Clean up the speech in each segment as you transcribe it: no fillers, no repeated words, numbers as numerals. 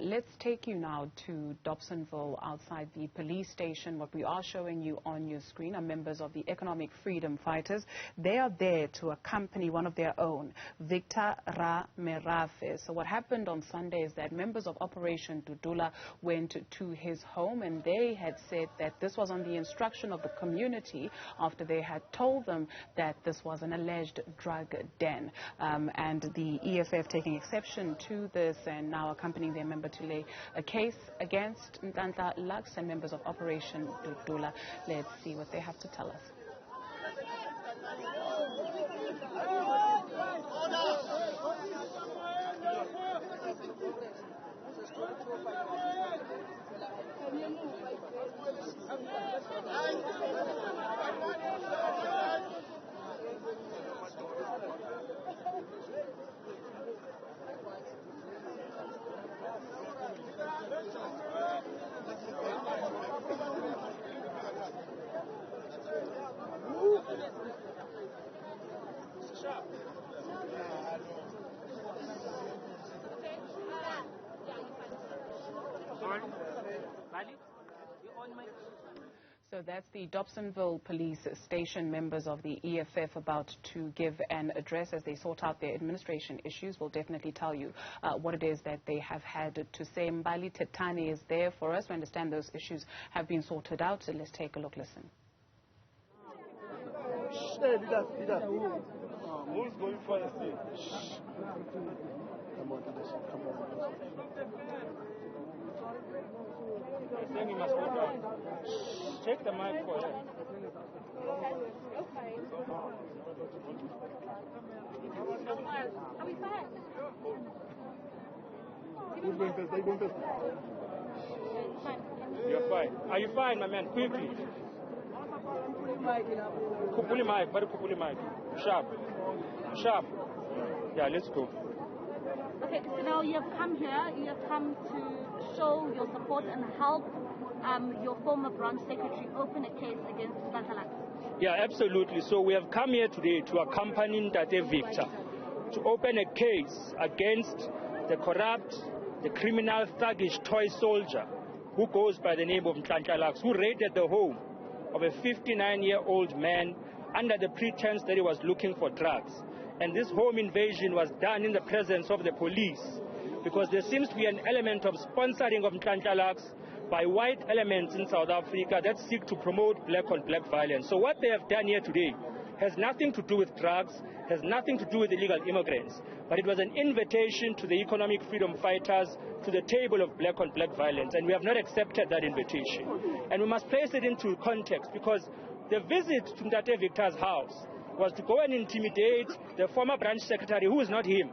Let's take you now to Dobsonville outside the police station. What we are showing you on your screen are members of the Economic Freedom Fighters. They are there to accompany one of their own, Victor Ramerafe. So what happened on Sunday is that members of Operation Dudula went to his home, and they had said that this was on the instruction of the community after they had told them that this was an alleged drug den. And the EFF taking exception to this and now accompanying their member to lay a case against Nhlanhla Lux and members of Operation Dudula. Let's see what they have to tell us. So that's the Dobsonville police station members of the EFF about to give an address as they sort out their administration issues. We'll definitely tell you what it is that they have had to say. Mbali Tetani is there for us. We understand those issues have been sorted out. So let's take a look, listen. Who's going first? I think we must go down. Check the mic for her. Are we fine? Who's going first? Are you going first? You're fine. Are you fine, my man? Quickly. Kupuli mic, very kupuli mic. Sharp. Sharp. Yeah, let's go. Okay, so now you have come here, you have come to show your support and help your former branch secretary open a case against Nhlanhla Lux. Yeah, absolutely. So we have come here today to accompany Ntate Victor to open a case against the corrupt, the criminal, thuggish toy soldier who goes by the name of Nhlanhla Lux, who raided the home of a 59-year-old man under the pretense that he was looking for drugs. And this home invasion was done in the presence of the police because there seems to be an element of sponsoring of Nhlanhla Lux by white elements in South Africa that seek to promote black-on-black violence. So what they have done here today has nothing to do with drugs, has nothing to do with illegal immigrants, but it was an invitation to the Economic Freedom Fighters to the table of black-on-black violence, and we have not accepted that invitation. And we must place it into context because the visit to Ntate Victor's house was to go and intimidate the former branch secretary, who is not him.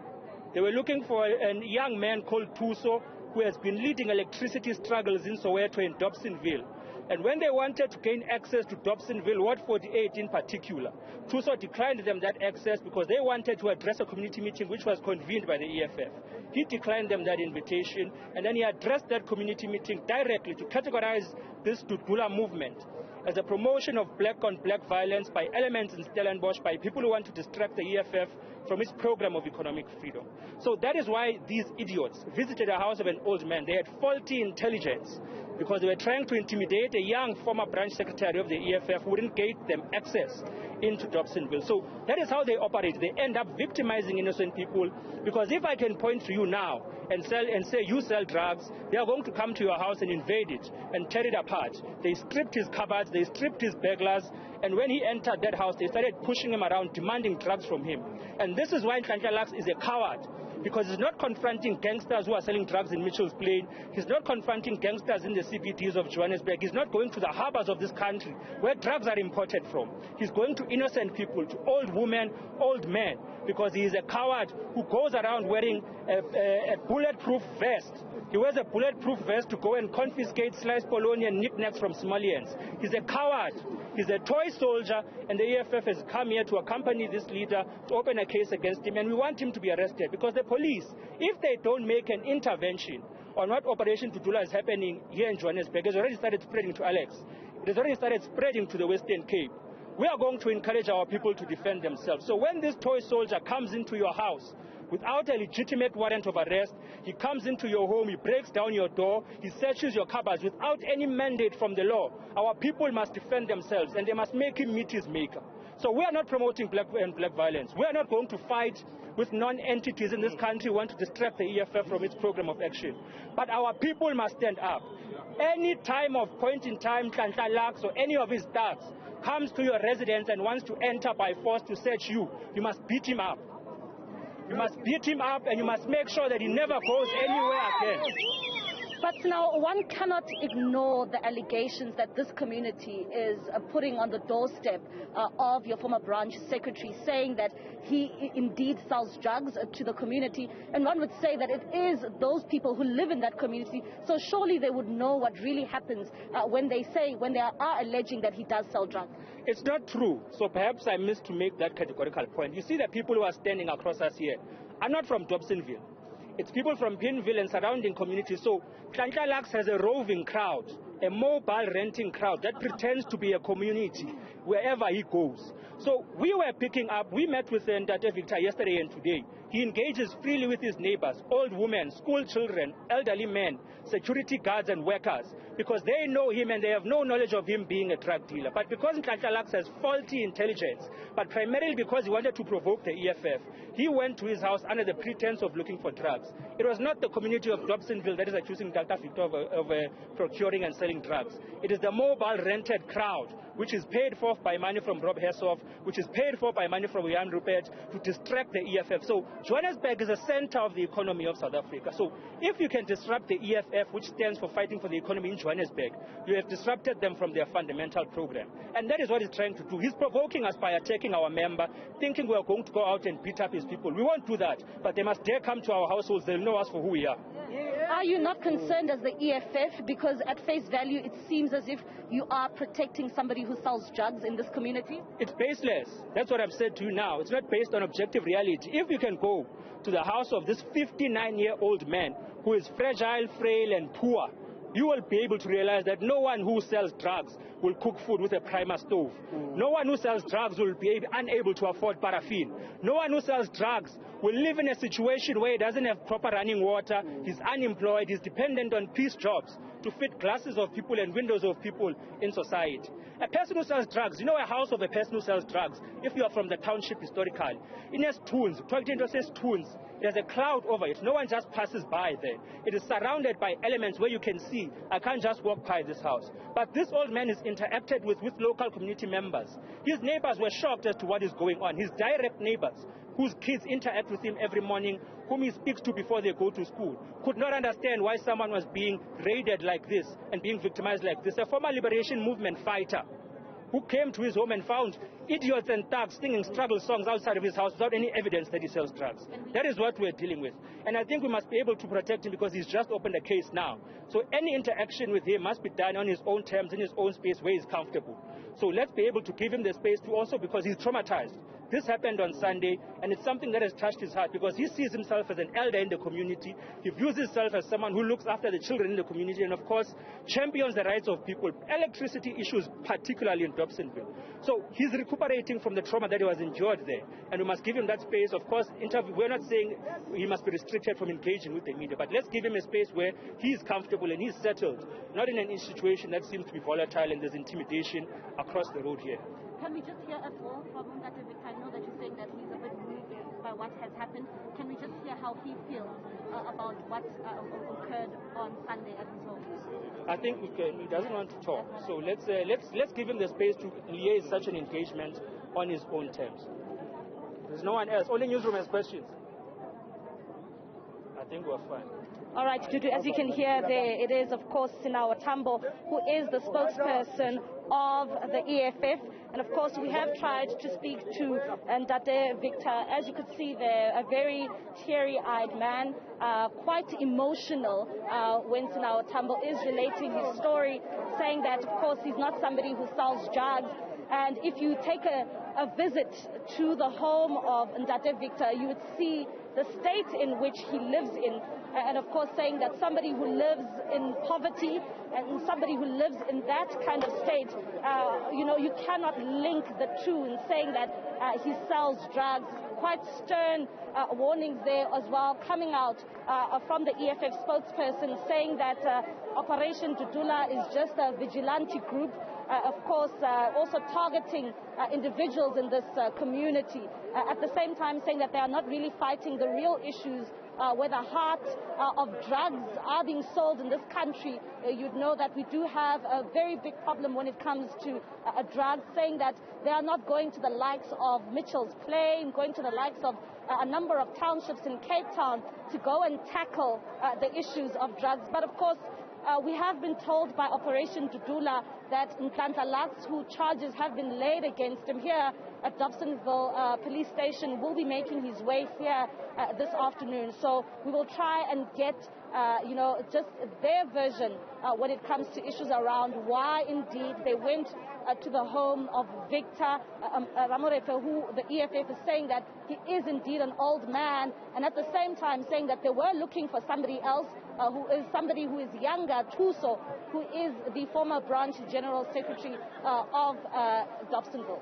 They were looking for a young man called Thuso, who has been leading electricity struggles in Soweto and Dobsonville. And when they wanted to gain access to Dobsonville, Ward 48 in particular, Thuso declined them that access because they wanted to address a community meeting which was convened by the EFF. He declined them that invitation, and then he addressed that community meeting directly to categorize this Dudula movement as a promotion of black-on-black violence by elements in Stellenbosch, by people who want to distract the EFF from its program of economic freedom. So that is why these idiots visited a house of an old man. They had faulty intelligence because they were trying to intimidate a young former branch secretary of the EFF who wouldn't get them access into Dobsonville. So that is how they operate. They end up victimizing innocent people because if I can point to you now and say you sell drugs, they are going to come to your house and invade it and tear it apart. They stripped his cupboards, they stripped his burglars, and when he entered that house, they started pushing him around, demanding drugs from him. And this is why Nhlanhla Lux is a coward, because he's not confronting gangsters who are selling drugs in Mitchell's Plain. He's not confronting gangsters in the CBDs of Johannesburg. He's not going to the harbors of this country where drugs are imported from. He's going to innocent people, to old women, old men, because he is a coward who goes around wearing a bulletproof vest. He wears a bulletproof vest to go and confiscate sliced polony and knickknacks from Somalians. He's a coward. He's a toy soldier, and the EFF has come here to accompany this leader to open a case against him, and we want him to be arrested because the police, if they don't make an intervention on what Operation Dudula is happening here in Johannesburg, has already started spreading to Alex. It has already started spreading to the Western Cape. We are going to encourage our people to defend themselves. So when this toy soldier comes into your house without a legitimate warrant of arrest. He comes into your home, he breaks down your door, he searches your cupboards without any mandate from the law. Our people must defend themselves, and they must make him meet his maker. So we are not promoting black violence. We are not going to fight with non-entities in this country who want to distract the EFF from its program of action. But our people must stand up. Any time of point in time, Nhlanhla Lux or any of his thugs comes to your residence and wants to enter by force to search you, you must beat him up. You must beat him up, and you must make sure that he never goes anywhere again. But now one cannot ignore the allegations that this community is putting on the doorstep of your former branch secretary, saying that he indeed sells drugs to the community. And one would say that it is those people who live in that community. So surely they would know what really happens when they are alleging that he does sell drugs. It's not true. So perhaps I missed to make that categorical point. You see, the people who are standing across us here are not from Dobsonville. It's people from Pinville and surrounding communities. So Nhlanhla Lux has a roving crowd, a mobile renting crowd that pretends to be a community wherever he goes. So we were picking up, we met with Ndate Victor yesterday and today. He engages freely with his neighbors, old women, school children, elderly men, security guards and workers, because they know him and they have no knowledge of him being a drug dealer. But because Nhlanhla Lux has faulty intelligence, but primarily because he wanted to provoke the EFF, he went to his house under the pretense of looking for drugs. It was not the community of Dobsonville that is accusing Dr. Victor of procuring and selling drugs. It is the mobile rented crowd, which is paid for by money from Rob Hessoff, which is paid for by money from Jan Rupert to distract the EFF. So Johannesburg is the center of the economy of South Africa. So if you can disrupt the EFF, which stands for Fighting for the Economy in Johannesburg, you have disrupted them from their fundamental program. And that is what he's trying to do. He's provoking us by attacking our member, thinking we are going to go out and beat up his people. We won't do that, but they must dare come to our households. They'll know us for who we are. Are you not concerned as the EFF? Because at face value, it seems as if you are protecting somebody who sells drugs in this community? It's baseless. That's what I've said to you now. It's not based on objective reality. If you can go to the house of this 59-year-old man who is fragile, frail, and poor, you will be able to realize that no one who sells drugs will cook food with a primer stove. No one who sells drugs will be unable to afford paraffin. No one who sells drugs will live in a situation where he doesn't have proper running water, he's unemployed, he's dependent on piece jobs to fit glasses of people and windows of people in society. A person who sells drugs, you know, a house of a person who sells drugs, if you are from the township historically, it has tunes, it has a cloud over it. No one just passes by there. It is surrounded by elements where you can see, I can't just walk by this house. But this old man is interacted with local community members. His neighbors were shocked as to what is going on. His direct neighbors, whose kids interact with him every morning, whom he speaks to before they go to school, could not understand why someone was being raided like this and being victimized like this. A former liberation movement fighter who came to his home and found idiots and thugs singing struggle songs outside of his house without any evidence that he sells drugs. That is what we're dealing with. And I think we must be able to protect him because he's just opened a case now. So any interaction with him must be done on his own terms, in his own space where he's comfortable. So let's be able to give him the space to also, because he's traumatized. This happened on Sunday, and it's something that has touched his heart because he sees himself as an elder in the community. He views himself as someone who looks after the children in the community and, of course, champions the rights of people, electricity issues, particularly in Dobsonville. So he's recuperating from the trauma that he was endured there, and we must give him that space. Of course, we're not saying he must be restricted from engaging with the media, but let's give him a space where he's comfortable and he's settled, not in a situation that seems to be volatile and there's intimidation across the road here. Can we just hear as well from Ndate Victor? I know that you're saying that he's a bit moved by what has happened. Can we just hear how he feels about what occurred on Sunday at his home? I think we can. He doesn't want to talk, so let's give him the space to liaise such an engagement on his own terms. There's no one else. Only newsroom has questions. I think we're fine. All right, Dudu, as you can hear there, it is, of course, Sinawa Tambo, who is the spokesperson of the EFF. And, of course, we have tried to speak to Ndate Victor. As you could see there, a very teary-eyed man, quite emotional when Sinawa Tambo is relating his story, saying that, of course, he's not somebody who sells drugs. And if you take a visit to the home of Ndate Victor, you would see the state in which he lives in. And, of course, saying that somebody who lives in poverty and somebody who lives in that kind of state, you cannot link the two in saying that he sells drugs quite stern warnings there as well coming out from the EFF spokesperson saying that Operation Dudula is just a vigilante group, of course also targeting individuals in this community. At the same time saying that they are not really fighting the real issues where the heart of drugs are being sold in this country. You'd know that we do have a very big problem when it comes to drugs, saying that they are not going to the likes of Mitchell's Plain, going to the likes of a number of townships in Cape Town to go and tackle the issues of drugs. But of course, we have been told by Operation Dudula that Nhlanhla Lux, who charges have been laid against him here at Dobsonville Police Station, will be making his way here this afternoon. So we will try and get, just their version when it comes to issues around why indeed they went to the home of Victor Ramerafe, who the EFF is saying that he is indeed an old man, and at the same time saying that they were looking for somebody else who is somebody who is younger, Thuso, who is the former branch general secretary of Dobsonville.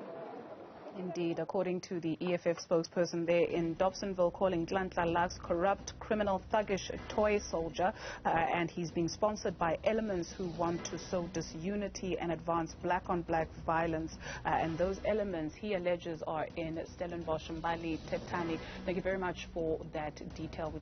Indeed, according to the EFF spokesperson there in Dobsonville, calling Nhlanhla Lux corrupt, criminal, thuggish toy soldier, and he's being sponsored by elements who want to sow disunity and advance black-on-black violence. And those elements, he alleges, are in Stellenbosch, Mbali, Tetani. Thank you very much for that detail.